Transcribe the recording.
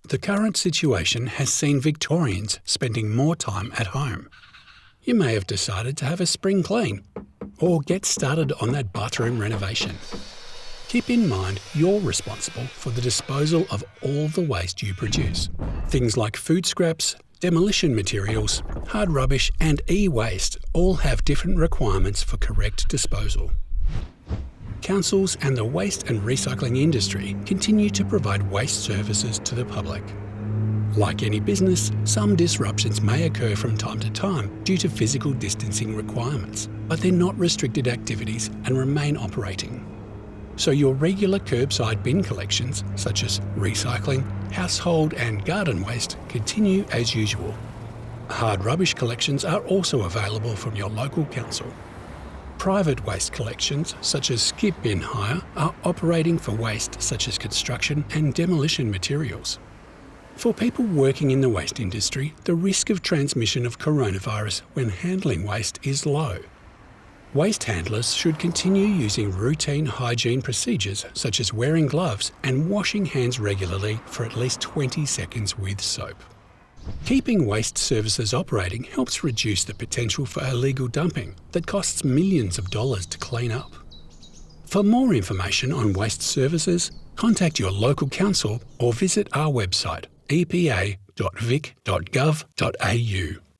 The current situation has seen Victorians spending more time at home. You may have decided to have a spring clean or get started on that bathroom renovation. Keep in mind you're responsible for the disposal of all the waste you produce. Things like food scraps, demolition materials, hard rubbish and e-waste all have different requirements for correct disposal. Councils and the waste and recycling industry continue to provide waste services to the public. Like any business, some disruptions may occur from time to time due to physical distancing requirements, but they're not restricted activities and remain operating. So your regular kerbside bin collections, such as recycling, household and garden waste, continue as usual. Hard rubbish collections are also available from your local council. Private waste collections, such as skip bin hire, are operating for waste such as construction and demolition materials. For people working in the waste industry, the risk of transmission of coronavirus when handling waste is low. Waste handlers should continue using routine hygiene procedures such as wearing gloves and washing hands regularly for at least 20 seconds with soap. Keeping waste services operating helps reduce the potential for illegal dumping that costs millions of dollars to clean up. For more information on waste services, contact your local council or visit our website epa.vic.gov.au.